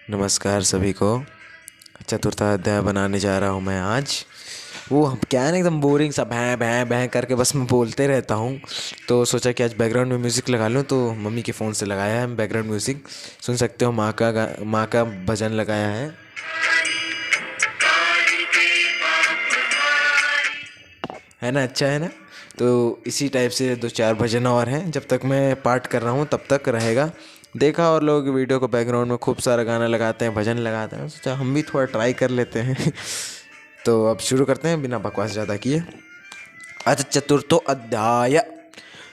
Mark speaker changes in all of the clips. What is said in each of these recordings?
Speaker 1: नमस्कार सभी को। चतुर्था अध्याय बनाने जा रहा हूँ मैं आज। वो हम क्या है ना, एकदम बोरिंग सा भैं भैं भैं करके बस मैं बोलते रहता हूँ। तो सोचा कि आज बैकग्राउंड में म्यूज़िक लगा लूँ, तो मम्मी के फ़ोन से लगाया है बैकग्राउंड म्यूज़िक। सुन सकते हो, माँ का भजन लगाया है ना। अच्छा है ना। तो इसी टाइप से दो चार भजन और हैं, जब तक मैं पाठ कर रहा हूँ तब तक रहेगा। देखा और लोग वीडियो को बैकग्राउंड में खूब सारा गाना लगाते हैं, भजन लगाते हैं, सोचा हम भी थोड़ा ट्राई कर लेते हैं। तो अब शुरू करते हैं बिना बकवास ज़्यादा किए। अथ चतुर्थो अध्याय।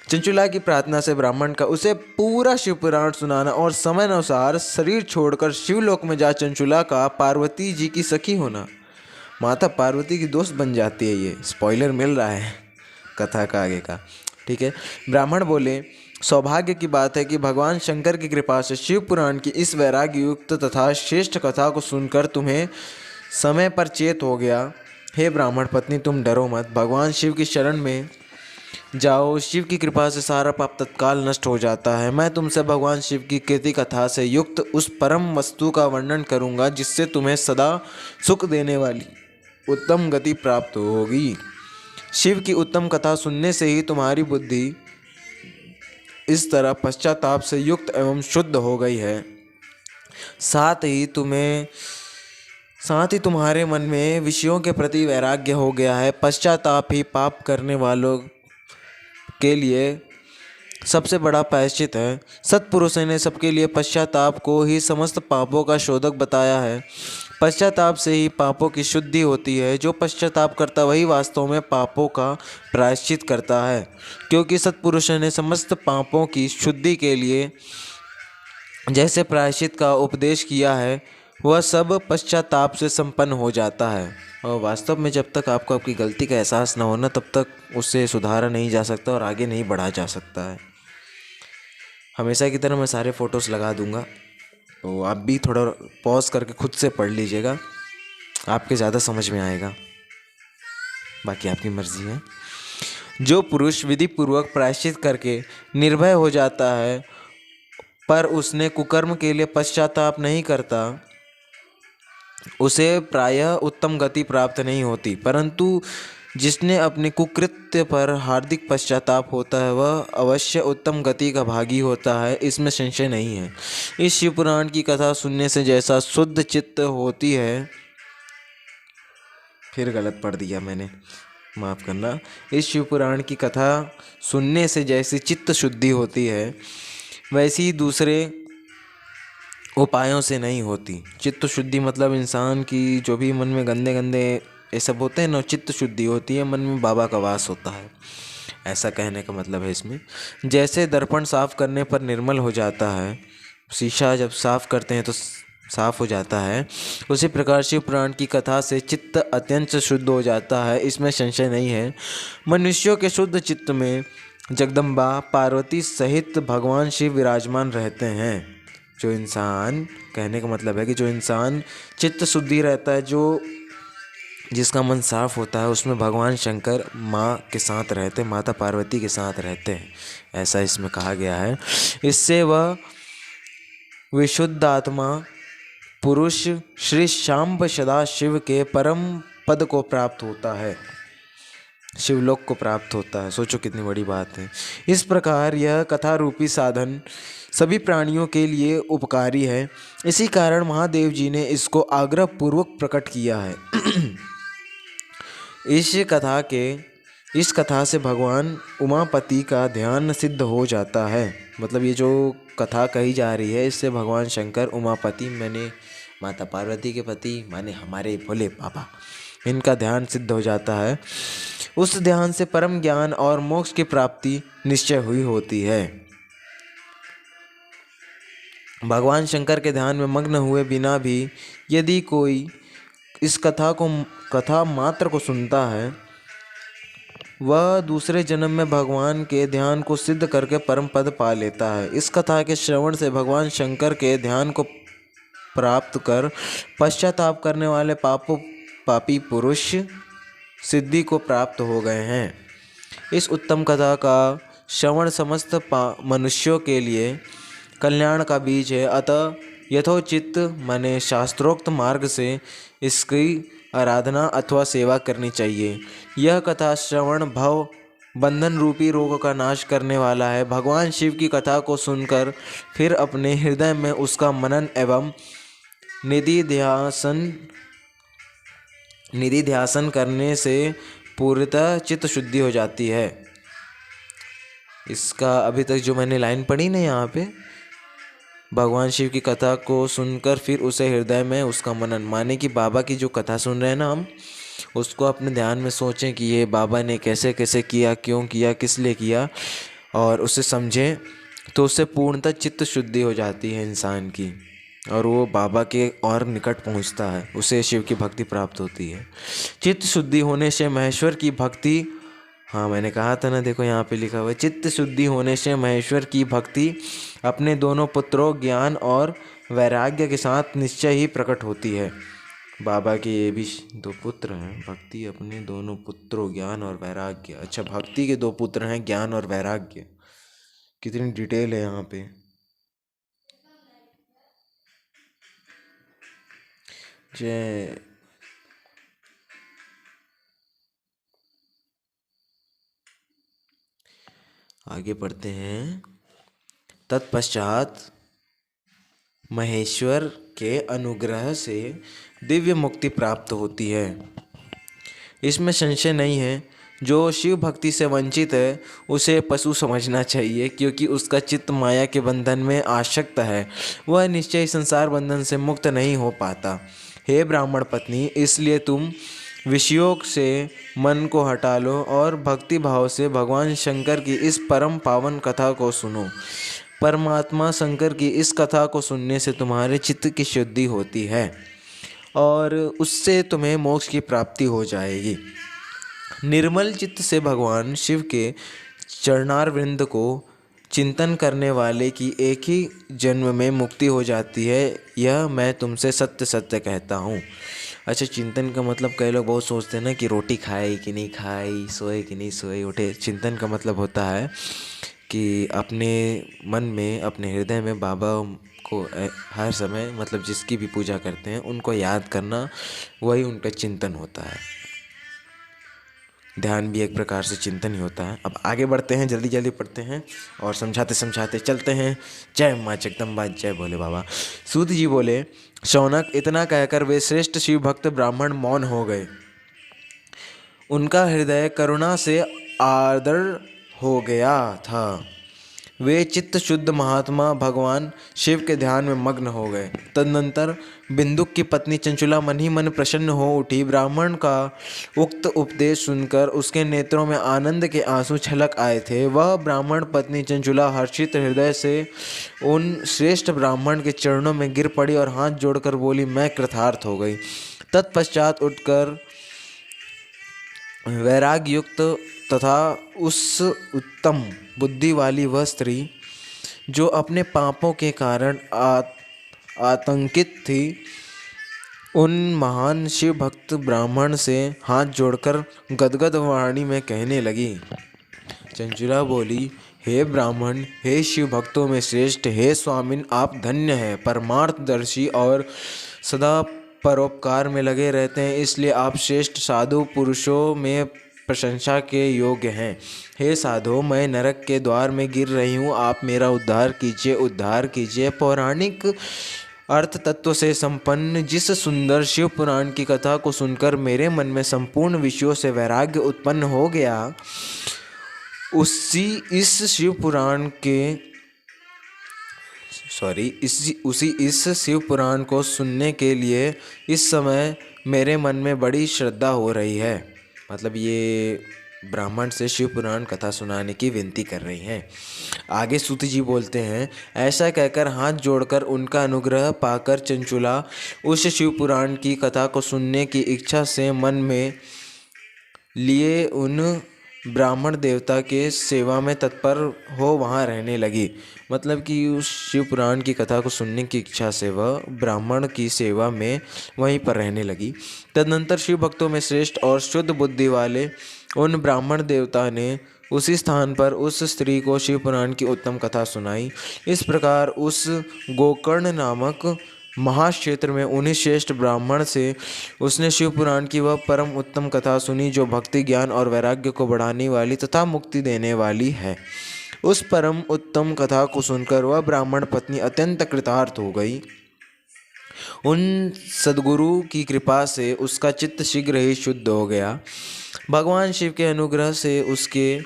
Speaker 1: चंचुला की प्रार्थना से ब्राह्मण का उसे पूरा शिव पुराण सुनाना और समय अनुसार शरीर छोड़कर शिवलोक में जा चंचुला का पार्वती जी की सखी होना। माता पार्वती की दोस्त बन जाती है। ये स्पॉइलर मिल रहा है कथा का आगे का। ठीक है। ब्राह्मण बोले, सौभाग्य की बात है कि भगवान शंकर की कृपा से शिव पुराण की इस वैराग्य युक्त तथा श्रेष्ठ कथा को सुनकर तुम्हें समय पर चेत हो गया। हे ब्राह्मण पत्नी, तुम डरो मत, भगवान शिव की शरण में जाओ। शिव की कृपा से सारा पाप तत्काल नष्ट हो जाता है। मैं तुमसे भगवान शिव की कीर्ति कथा से युक्त उस परम वस्तु का वर्णन करूंगा जिससे तुम्हें सदा सुख देने वाली उत्तम गति प्राप्त होगी। शिव की उत्तम कथा सुनने से ही तुम्हारी बुद्धि इस तरह पश्चाताप से युक्त एवं शुद्ध हो गई है। साथ ही तुम्हारे मन में विषयों के प्रति वैराग्य हो गया है। पश्चाताप ही पाप करने वालों के लिए सबसे बड़ा प्रायश्चित है। सत्पुरुषों ने सबके लिए पश्चाताप को ही समस्त पापों का शोधक बताया है। पश्चाताप से ही पापों की शुद्धि होती है। जो पश्चाताप करता वही वास्तव में पापों का प्रायश्चित करता है, क्योंकि सत्पुरुषों ने समस्त पापों की शुद्धि के लिए जैसे प्रायश्चित का उपदेश किया है, वह सब पश्चाताप से संपन्न हो जाता है। और वास्तव में जब तक आपको आपकी गलती का एहसास न होना, तब तक उससे सुधारा नहीं जा सकता और आगे नहीं बढ़ा जा सकता है। हमेशा की तरह मैं सारे फ़ोटोज़ लगा दूंगा, तो आप भी थोड़ा पॉज करके खुद से पढ़ लीजिएगा, आपके ज़्यादा समझ में आएगा। बाकी आपकी मर्ज़ी है। जो पुरुष विधि पूर्वक प्रायश्चित करके निर्भय हो जाता है, पर उसने कुकर्म के लिए पश्चाताप नहीं करता, उसे प्रायः उत्तम गति प्राप्त नहीं होती। परंतु जिसने अपने कुकृत्य पर हार्दिक पश्चाताप होता है, वह अवश्य उत्तम गति का भागी होता है, इसमें संशय नहीं है। इस शिव पुराण की कथा सुनने से जैसा शुद्ध चित्त होती है, फिर गलत पढ़ दिया मैंने, माफ़ करना। इस शिव पुराण की कथा सुनने से जैसी चित्त शुद्धि होती है, वैसी दूसरे उपायों से नहीं होती। चित्त शुद्धि मतलब इंसान की जो भी मन में गंदे गंदे ये सब होते हैं ना, चित्त शुद्धि होती है, मन में बाबा का वास होता है, ऐसा कहने का मतलब है इसमें। जैसे दर्पण साफ करने पर निर्मल हो जाता है, शीशा जब साफ करते हैं तो साफ हो जाता है, उसी प्रकार शिव पुराण की कथा से चित्त अत्यंत शुद्ध हो जाता है, इसमें संशय नहीं है। मनुष्यों के शुद्ध चित्त में जगदम्बा पार्वती सहित भगवान शिव विराजमान रहते हैं। जो इंसान, कहने का मतलब है कि जो इंसान चित्त शुद्धि रहता है, जो जिसका मन साफ होता है, उसमें भगवान शंकर माँ के साथ रहते हैं, माता पार्वती के साथ रहते हैं, ऐसा इसमें कहा गया है। इससे वह विशुद्ध आत्मा पुरुष श्री शाम्ब सदा शिव के परम पद को प्राप्त होता है, शिवलोक को प्राप्त होता है। सोचो कितनी बड़ी बात है। इस प्रकार यह कथा रूपी साधन सभी प्राणियों के लिए उपकारी है। इसी कारण महादेव जी ने इसको आग्रह पूर्वक प्रकट किया है। इस कथा से भगवान उमापति का ध्यान सिद्ध हो जाता है। मतलब ये जो कथा कही जा रही है, इससे भगवान शंकर उमापति, मैंने माता पार्वती के पति माने हमारे भोले बाबा, इनका ध्यान सिद्ध हो जाता है। उस ध्यान से परम ज्ञान और मोक्ष की प्राप्ति निश्चय हुई होती है। भगवान शंकर के ध्यान में मग्न हुए बिना भी यदि कोई इस कथा मात्र को सुनता है, वह दूसरे जन्म में भगवान के ध्यान को सिद्ध करके परम पद पा लेता है। इस कथा के श्रवण से भगवान शंकर के ध्यान को प्राप्त कर पश्चाताप करने वाले पापी पुरुष सिद्धि को प्राप्त हो गए हैं। इस उत्तम कथा का श्रवण समस्त मनुष्यों के लिए कल्याण का बीज है। अतः यथोचित माने शास्त्रोक्त मार्ग से इसकी आराधना अथवा सेवा करनी चाहिए। यह कथा श्रवण भव बंधन रूपी रोग का नाश करने वाला है। भगवान शिव की कथा को सुनकर फिर अपने हृदय में उसका मनन एवं निधिध्यासन करने से पूर्णतः चित्त शुद्धि हो जाती है। इसका अभी तक जो मैंने लाइन पढ़ी ना यहाँ पे, भगवान शिव की कथा को सुनकर फिर उसे हृदय में उसका मनन, माने कि बाबा की जो कथा सुन रहे हैं ना हम, उसको अपने ध्यान में सोचें कि ये बाबा ने कैसे कैसे किया, क्यों किया, किस लिए किया, और उसे समझें, तो उससे पूर्णतः चित्त शुद्धि हो जाती है इंसान की और वो बाबा के और निकट पहुंचता है, उसे शिव की भक्ति प्राप्त होती है। चित्त शुद्धि होने से महेश्वर की भक्ति, हाँ मैंने कहा था ना, देखो यहाँ पे लिखा हुआ है, चित्त शुद्धि होने से महेश्वर की भक्ति अपने दोनों पुत्रों ज्ञान और वैराग्य के साथ निश्चय ही प्रकट होती है। बाबा के ये भी 2 पुत्र हैं, भक्ति अपने दोनों पुत्रों ज्ञान और वैराग्य। अच्छा, भक्ति के 2 पुत्र हैं ज्ञान और वैराग्य, कितनी डिटेल है यहाँ पे। जय आगे पढ़ते हैं। तत्पश्चात महेश्वर के अनुग्रह से दिव्य मुक्ति प्राप्त होती है, इसमें संशय नहीं है। जो शिव भक्ति से वंचित है उसे पशु समझना चाहिए, क्योंकि उसका चित्त माया के बंधन में आसक्त है, वह निश्चय संसार बंधन से मुक्त नहीं हो पाता। हे ब्राह्मण पत्नी, इसलिए तुम विषयों से मन को हटा लो और भक्ति भाव से भगवान शंकर की इस परम पावन कथा को सुनो। परमात्मा शंकर की इस कथा को सुनने से तुम्हारे चित्त की शुद्धि होती है और उससे तुम्हें मोक्ष की प्राप्ति हो जाएगी। निर्मल चित्त से भगवान शिव के चरणारविंद को चिंतन करने वाले की एक ही जन्म में मुक्ति हो जाती है, यह मैं तुमसे सत्य सत्य कहता हूँ। अच्छा, चिंतन का मतलब कई लोग बहुत सोचते हैं ना कि रोटी खाए कि नहीं खाई, सोए कि नहीं सोए, उठे। चिंतन का मतलब होता है कि अपने मन में, अपने हृदय में बाबा को हर समय, मतलब जिसकी भी पूजा करते हैं उनको याद करना, वही उनका चिंतन होता है। ध्यान भी एक प्रकार से चिंतन ही होता है। अब आगे बढ़ते हैं, जल्दी जल्दी पढ़ते हैं और समझाते समझाते चलते हैं। जय माँ जगदम्बा, जय भोले बाबा। सूत जी बोले, शौनक, इतना कहकर वे श्रेष्ठ शिव भक्त ब्राह्मण मौन हो गए। उनका हृदय करुणा से आर्द्र हो गया था। वे चित्त शुद्ध महात्मा भगवान शिव के ध्यान में मग्न हो गए। तदनंतर बिंदुक की पत्नी चंचुला मन ही मन प्रसन्न हो उठी। ब्राह्मण का उक्त उपदेश सुनकर उसके नेत्रों में आनंद के आंसू छलक आए थे। वह ब्राह्मण पत्नी चंचुला हर्षित हृदय से उन श्रेष्ठ ब्राह्मण के चरणों में गिर पड़ी और हाथ जोड़कर बोली, मैं कृतार्थ हो गई। तत्पश्चात उठकर वैराग्य युक्त तथा उस उत्तम बुद्धि वाली वह स्त्री जो अपने पापों के कारण आतंकित थी, उन महान शिव भक्त ब्राह्मण से हाथ जोड़कर गदगद वाणी में कहने लगी। चंचुला बोली, हे ब्राह्मण, हे शिव भक्तों में श्रेष्ठ, हे स्वामिन, आप धन्य हैं, परमार्थदर्शी और सदा परोपकार में लगे रहते हैं, इसलिए आप श्रेष्ठ साधु पुरुषों में प्रशंसा के योग्य हैं। हे साधो, मैं नरक के द्वार में गिर रही हूँ, आप मेरा उद्धार कीजिए, उद्धार कीजिए। पौराणिक अर्थ तत्व से संपन्न जिस सुंदर शिव पुराण की कथा को सुनकर मेरे मन में संपूर्ण विषयों से वैराग्य उत्पन्न हो गया, उसी इस शिव पुराण को सुनने के लिए इस समय मेरे मन में बड़ी श्रद्धा हो रही है। मतलब ये ब्राह्मण से शिव पुराण कथा सुनाने की विनती कर रही हैं। आगे सूत जी बोलते हैं, ऐसा कहकर हाथ जोड़कर उनका अनुग्रह पाकर चंचुला उस शिव पुराण की कथा को सुनने की इच्छा से मन में लिए उन ब्राह्मण देवता के सेवा में तत्पर हो वहाँ रहने लगी। मतलब कि उस शिव पुराण की कथा को सुनने की इच्छा से वह ब्राह्मण की सेवा में वहीं पर रहने लगी। तदनंतर शिव भक्तों में श्रेष्ठ और शुद्ध बुद्धि वाले उन ब्राह्मण देवता ने उसी स्थान पर उस स्त्री को शिव पुराण की उत्तम कथा सुनाई। इस प्रकार उस गोकर्ण नामक महाक्षेत्र में उन्हीं श्रेष्ठ ब्राह्मण से उसने शिव पुराण की वह परम उत्तम कथा सुनी जो भक्ति, ज्ञान और वैराग्य को बढ़ाने वाली तथा मुक्ति देने वाली है। उस परम उत्तम कथा को सुनकर वह ब्राह्मण पत्नी अत्यंत कृतार्थ हो गई। उन सद्गुरु की कृपा से उसका चित्त शीघ्र ही शुद्ध हो गया। भगवान शिव के अनुग्रह से उसके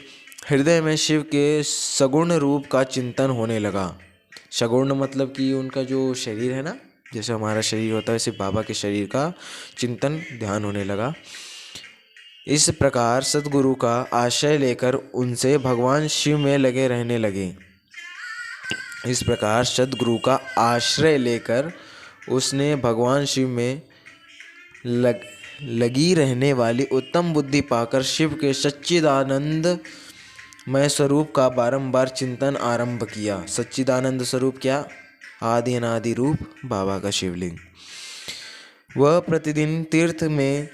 Speaker 1: हृदय में शिव के सगुण रूप का चिंतन होने लगा। सगुण मतलब कि उनका जो शरीर है ना, जैसे हमारा शरीर होता है वैसे बाबा के शरीर का चिंतन ध्यान होने लगा। इस प्रकार सद्गुरु का आश्रय लेकर उनसे भगवान शिव में लगे रहने लगे। इस प्रकार सद्गुरु का आश्रय लेकर उसने भगवान शिव में लगी रहने वाली उत्तम बुद्धि पाकर शिव के सच्चिदानंद मय स्वरूप का बारंबार चिंतन आरंभ किया। सच्चिदानंद स्वरूप क्या? आदि अनादि रूप बाबा का शिवलिंग। वह प्रतिदिन तीर्थ में,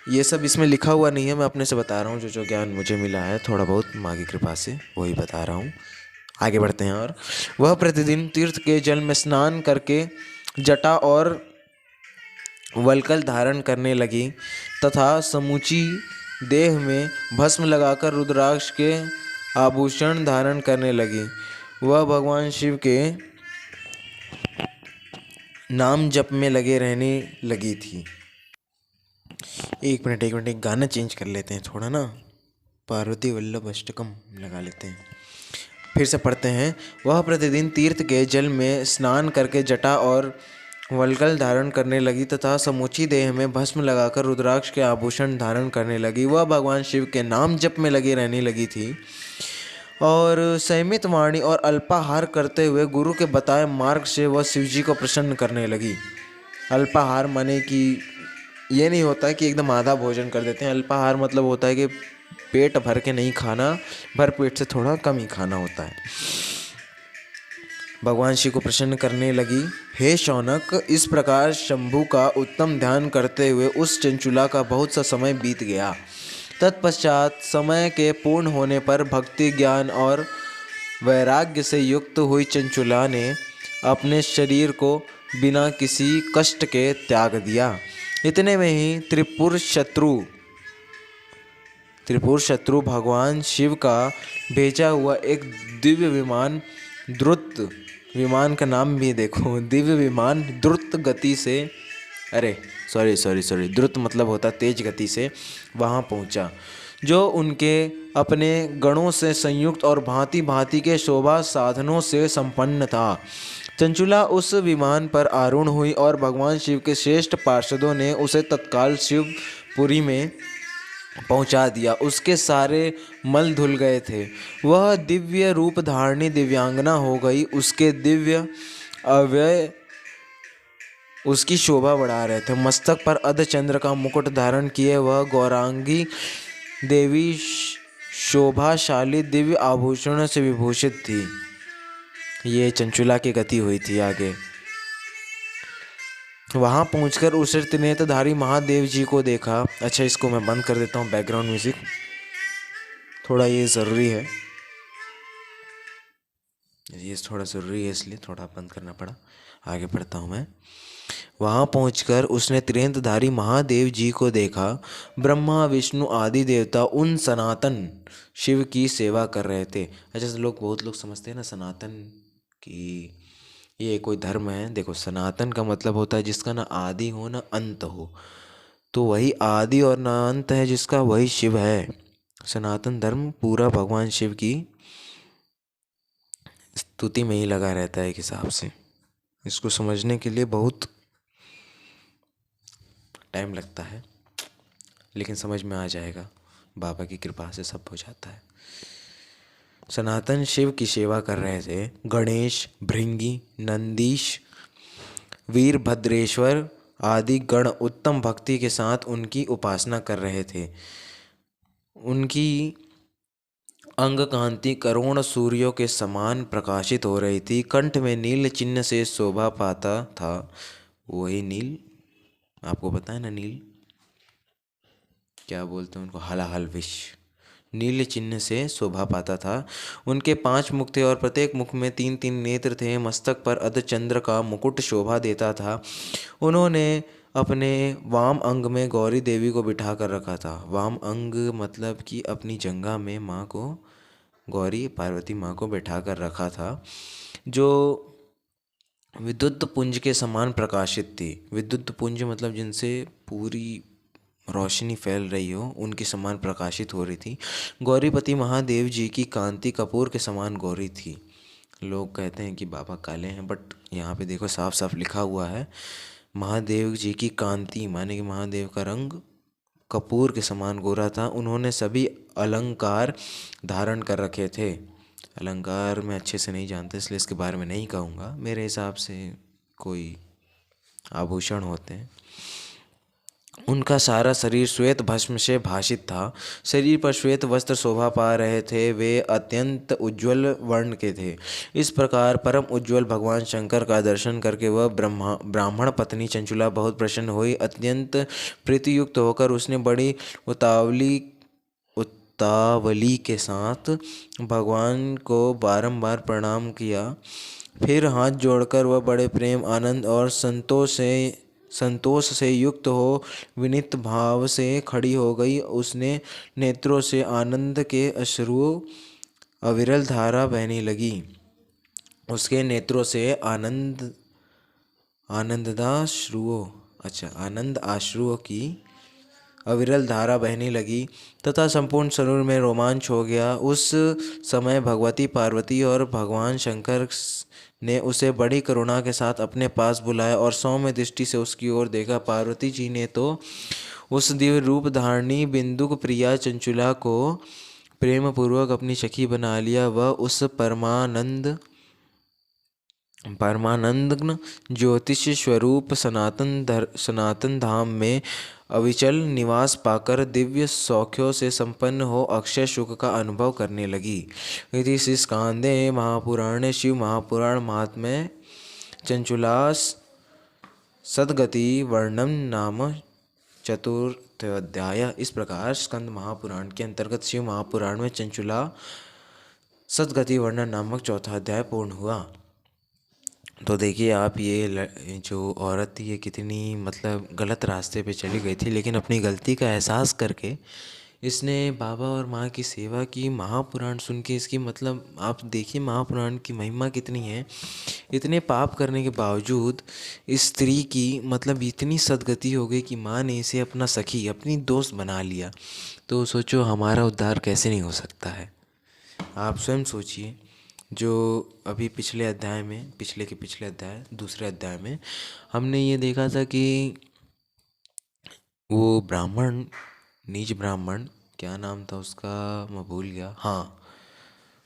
Speaker 1: ये सब इसमें लिखा हुआ नहीं है, मैं अपने से बता रहा हूँ जो ज्ञान मुझे मिला है थोड़ा बहुत माँ की कृपा से वही बता रहा हूँ। आगे बढ़ते हैं। और वह प्रतिदिन तीर्थ के जल में स्नान करके जटा और वल्कल धारण करने लगी तथा समूची देह में भस्म लगाकर रुद्राक्ष के आभूषण धारण करने लगी। वह भगवान शिव के नाम जप में लगे रहने लगी थी। एक मिनट एक गाना चेंज कर लेते हैं थोड़ा ना, पार्वती वल्लभ अष्टकम लगा लेते हैं। फिर से पढ़ते हैं। वह प्रतिदिन तीर्थ के जल में स्नान करके जटा और वल्कल धारण करने लगी तथा समूची देह में भस्म लगाकर रुद्राक्ष के आभूषण धारण करने लगी। वह भगवान शिव के नाम जप में लगी रहने लगी थी और संयमित वाणी और अल्पाहार करते हुए गुरु के बताए मार्ग से वह शिव जी को प्रसन्न करने लगी। अल्पाहार माने कि ये नहीं होता है कि एकदम आधा भोजन कर देते हैं। अल्पाहार मतलब होता है कि पेट भर के नहीं खाना, भर पेट से थोड़ा कम ही खाना होता है। भगवान शिव को प्रसन्न करने लगी। हे शौनक, इस प्रकार शंभु का उत्तम ध्यान करते हुए उस चंचुला का बहुत सा समय बीत गया। तत्पश्चात समय के पूर्ण होने पर भक्ति, ज्ञान और वैराग्य से युक्त हुई चंचुला ने अपने शरीर को बिना किसी कष्ट के त्याग दिया। इतने में ही त्रिपुर शत्रु भगवान शिव का भेजा हुआ एक दिव्य विमान, द्रुत विमान का नाम भी देखो, दिव्य विमान द्रुत गति से, द्रुत मतलब होता तेज गति से वहाँ पहुँचा, जो उनके अपने गणों से संयुक्त और भांति भांति के शोभा साधनों से संपन्न था। चंचुला उस विमान पर आरूढ़ हुई और भगवान शिव के श्रेष्ठ पार्षदों ने उसे तत्काल शिवपुरी में पहुंचा दिया। उसके सारे मल धुल गए थे। वह दिव्य रूप धारणी दिव्यांगना हो गई। उसके दिव्य अवयव उसकी शोभा बढ़ा रहे थे। मस्तक पर अर्धचंद्र का मुकुट धारण किए वह गौरांगी देवी शोभाशाली दिव्य आभूषणों से विभूषित थी। ये चंचुला की गति हुई थी। आगे वहाँ पहुंचकर उस त्रिनेत्रधारी महादेव जी को देखा। अच्छा, इसको मैं बंद कर देता हूँ, बैकग्राउंड म्यूजिक थोड़ा ये ज़रूरी है, इसलिए थोड़ा बंद करना पड़ा। आगे पढ़ता हूँ मैं। वहाँ पहुंचकर उसने त्रिनेत्रधारी महादेव जी को देखा। ब्रह्मा, विष्णु आदि देवता उन सनातन शिव की सेवा कर रहे थे। अच्छा, बहुत लोग समझते हैं ना सनातन कि ये कोई धर्म है। देखो, सनातन का मतलब होता है जिसका ना आदि हो ना अंत हो, तो वही आदि और ना अंत है जिसका, वही शिव है। सनातन धर्म पूरा भगवान शिव की स्तुति में ही लगा रहता है एक हिसाब से। इसको समझने के लिए बहुत टाइम लगता है, लेकिन समझ में आ जाएगा। बाबा की कृपा से सब हो जाता है। सनातन शिव की सेवा कर रहे थे। गणेश, भृंगी, नंदीश, वीरभद्रेश्वर आदि गण उत्तम भक्ति के साथ उनकी उपासना कर रहे थे। उनकी अंग कांति करोड़ सूर्यों के समान प्रकाशित हो रही थी। कंठ में नील चिन्ह से शोभा पाता था। वही नील, आपको पता है ना नील क्या बोलते हैं उनको, हलाहल विष, नील चिन्ह से शोभा पाता था। उनके 5 मुख थे और प्रत्येक मुख में 3-3 नेत्र थे। मस्तक पर अर्धचंद्र का मुकुट शोभा देता था। उन्होंने अपने वाम अंग में गौरी देवी को बिठा कर रखा था। वाम अंग मतलब कि अपनी जंघा में माँ को, गौरी पार्वती माँ को बिठा कर रखा था, जो विद्युत पुंज के समान प्रकाशित थी। विद्युत पुंज मतलब जिनसे पूरी रोशनी फैल रही हो, उनके समान प्रकाशित हो रही थी। गौरीपति महादेव जी की कांति कपूर के समान गौरी थी। लोग कहते हैं कि बाबा काले हैं, बट यहाँ पे देखो साफ साफ लिखा हुआ है महादेव जी की कांति, माने कि महादेव का रंग कपूर के समान गोरा था। उन्होंने सभी अलंकार धारण कर रखे थे। अलंकार मैं अच्छे से नहीं जानता, इसलिए इसके बारे में नहीं कहूँगा। मेरे हिसाब से कोई आभूषण होते हैं। उनका सारा शरीर श्वेत भस्म से भासित था। शरीर पर श्वेत वस्त्र शोभा पा रहे थे। वे अत्यंत उज्ज्वल वर्ण के थे। इस प्रकार परम उज्ज्वल भगवान शंकर का दर्शन करके वह ब्राह्मण पत्नी चंचुला बहुत प्रसन्न हुई। अत्यंत प्रीतियुक्त होकर उसने बड़ी उतावली के साथ भगवान को बारंबार प्रणाम किया। फिर हाथ जोड़कर वह बड़े प्रेम, आनंद और संतोष से युक्त हो विनीत भाव से खड़ी हो गई। उसने नेत्रों से आनंद के अश्रु अविरल धारा बहने लगी। उसके नेत्रों से आनंद आश्रुओं की अविरल धारा बहने लगी तथा संपूर्ण शरीर में रोमांच हो गया। उस समय भगवती पार्वती और भगवान शंकर ने उसे बड़ी करुणा के साथ अपने पास बुलाया और सौम्य दृष्टि से उसकी ओर देखा। पार्वती जी ने तो उस दिव्य रूप धारणी बिंदुक प्रिया चंचुला को प्रेम पूर्वक अपनी सखी बना लिया। वह उस परमानंद ज्योतिष स्वरूप सनातन धाम में अविचल निवास पाकर दिव्य सौख्यों से संपन्न हो अक्षय सुख का अनुभव करने लगी। इति श्री स्कांदे महापुराणे शिव महापुराण महात्म्य चंचुलास सद्गति वर्णन नाम चतुर्थोध्याय। इस प्रकार स्कंद महापुराण के अंतर्गत शिव महापुराण में चंचुला सद्गति वर्णन नामक चौथा अध्याय पूर्ण हुआ। तो देखिए आप, ये जो औरत थी ये कितनी मतलब गलत रास्ते पे चली गई थी, लेकिन अपनी गलती का एहसास करके इसने बाबा और माँ की सेवा की। महापुराण सुन के इसकी मतलब आप देखिए महापुराण की महिमा कितनी है। इतने पाप करने के बावजूद इस स्त्री की मतलब इतनी सद्गति हो गई कि माँ ने इसे अपना सखी, अपनी दोस्त बना लिया। तो सोचो हमारा उद्धार कैसे नहीं हो सकता है। आप स्वयं सोचिए। जो अभी पिछले अध्याय दूसरे अध्याय में हमने ये देखा था कि वो ब्राह्मण, नीच ब्राह्मण, क्या नाम था उसका मैं भूल गया, हाँ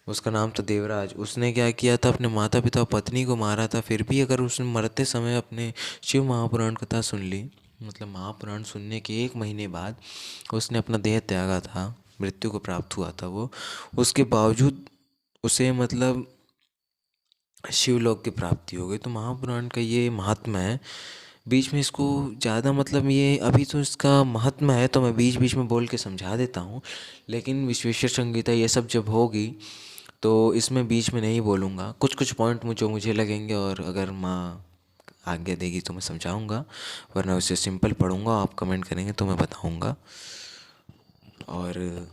Speaker 1: उसका नाम था देवराज। उसने क्या किया था, अपने माता पिता और पत्नी को मारा था। फिर भी अगर उसने मरते समय अपने शिव महापुराण कथा सुन ली, मतलब महापुराण सुनने के 1 महीने बाद उसने अपना देह त्यागा था, मृत्यु को प्राप्त हुआ था वो, उसके बावजूद उसे मतलब शिवलोक की प्राप्ति हो गई। तो महापुराण का ये महात्मा है। बीच में इसको ज़्यादा मतलब ये अभी तो इसका महात्मा है तो मैं बीच बीच में बोल के समझा देता हूँ, लेकिन विश्वेश्वर संगीता ये सब जब होगी तो इसमें बीच में नहीं बोलूँगा। कुछ कुछ पॉइंट मुझे लगेंगे और अगर माँ आज्ञा देगी तो मैं समझाऊँगा, वरना उसे सिंपल पढ़ूँगा, आप कमेंट करेंगे तो मैं बताऊँगा। और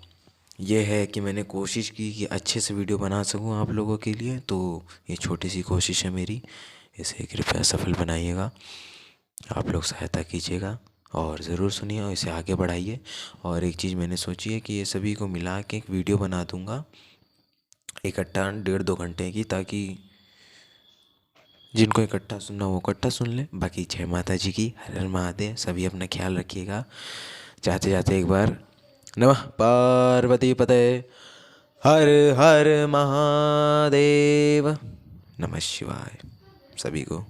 Speaker 1: ये है कि मैंने कोशिश की कि अच्छे से वीडियो बना सकूं आप लोगों के लिए। तो ये छोटी सी कोशिश है मेरी, इसे कृपया सफल बनाइएगा। आप लोग सहायता कीजिएगा और ज़रूर सुनिए और इसे आगे बढ़ाइए। और एक चीज़ मैंने सोची है कि ये सभी को मिला के एक वीडियो बना दूंगा इकट्ठा 1.5-2 घंटे की, ताकि जिनको इकट्ठा सुनना वो इकट्ठा सुन ले। बाकी जय माता जी की, हर हर महादेव। सभी अपना ख्याल रखिएगा। जाते जाते एक बार नमः पार्वती पते, हर हर महादेव, नमः शिवाय सभी को।